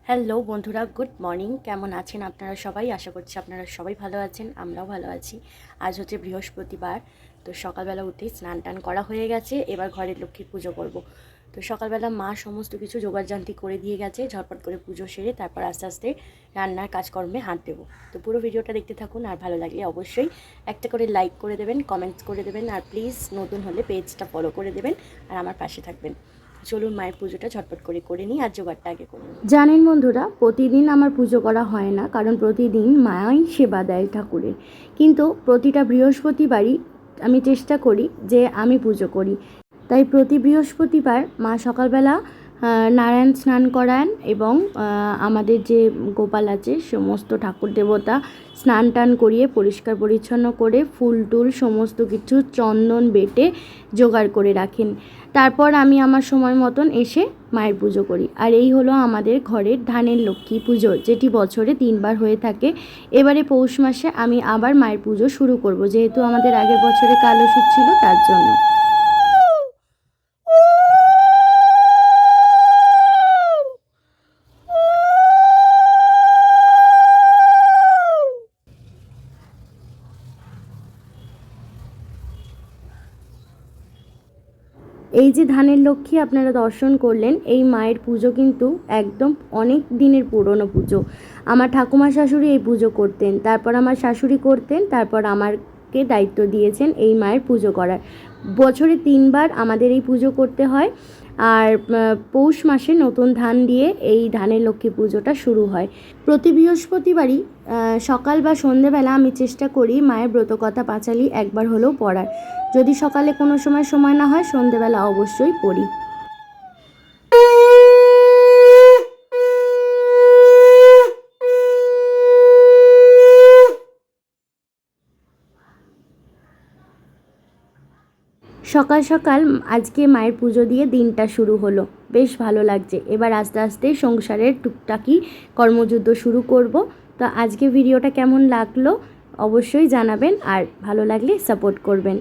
Hello বন্ধুরা, good morning. কেমন আছেন আপনারা সবাই? আশা করছি আপনারা সবাই ভালো আছেন, আমরাও ভালো আছি। আজ হচ্ছে বৃহস্পতিবার, তো সকালবেলা উঠেই স্নান টান করা হয়ে গেছে। এবার ঘরের লক্ষ্মীর পুজো করব। তো সকালবেলা মা সমস্ত কিছু জোগাড়যন্ত্রী করে দিয়ে গেছে। ঝটপট করে পুজো সেরে তারপর আস্তে আস্তে রান্নার কাজকর্মে হাত দেবো। তো পুরো ভিডিওটা দেখতে থাকুন, আর ভালো লাগলে অবশ্যই একটা করে লাইক করে দেবেন, কমেন্টস করে দেবেন, আর প্লিজ নতুন হলে পেজটা ফলো করে দেবেন আর আমার পাশে থাকবেন। চলুন মায়ের পুজোটা ঝটপট করে নিই, আর জোগাড়টা আগে করুন। জানেন বন্ধুরা, প্রতিদিন আমার পুজো করা হয় না, কারণ প্রতিদিন মাই সেবা দেয় ঠাকুরের। কিন্তু প্রতিটা বৃহস্পতিবারই আমি চেষ্টা করি যে আমি পুজো করি। তাই প্রতি বৃহস্পতিবার মা সকালবেলা নারায়ণ স্নান করান এবং আমাদের যে গোপাল আছে সমস্ত ঠাকুর দেবতা স্নান টান করিয়ে পরিষ্কার পরিচ্ছন্ন করে ফুল টুল সমস্ত কিছু চন্দন বেটে জোগাড় করে রাখেন। তারপর আমি আমার সময় মতন এসে মায়ের পুজো করি। আর এই হলো আমাদের ঘরের ধানের লক্ষ্মী পুজো, যেটি বছরে 3বার হয়ে থাকে। এবারে পৌষ মাসে আমি আবার মায়ের পুজো শুরু করব, যেহেতু আমাদের আগের বছরে কালসুট ছিল তার জন্য। এই যে ধানের লক্ষ্মী আপনারা দর্শন করলেন, এই মায়ের পুজো কিন্তু একদম অনেক দিনের পুরনো পুজো। আমার ঠাকুমা শাশুড়ি এই পুজো করতেন, তারপর আমার শাশুড়ি করতেন, তারপর আমাকে দায়িত্ব দিয়েছেন এই মায়ের পুজো করার। বছরে 3বার আমাদের এই পুজো করতে হয়। আর পৌষ মাসে নতুন ধান দিয়ে এই ধানের লক্ষ্মী পুজোটা শুরু হয়। প্রতি বৃহস্পতিবারই সকাল বা সন্ধেবেলা আমি চেষ্টা করি মায়ের ব্রতকথা পাঁচালি একবার হলেও পড়ার। যদি সকালে কোনো সময় না হয়, সন্ধেবেলা অবশ্যই পড়ি। সকাল সকাল আজকে মায়ের পুজো দিয়ে দিনটা শুরু হলো, বেশ ভালো লাগছে। এবার আস্তে আস্তে সংসারের টুকটাকি কর্মযুদ্ধ শুরু করব। তো আজকে ভিডিওটা কেমন লাগলো অবশ্যই জানাবেন, আর ভালো লাগলে সাপোর্ট করবেন।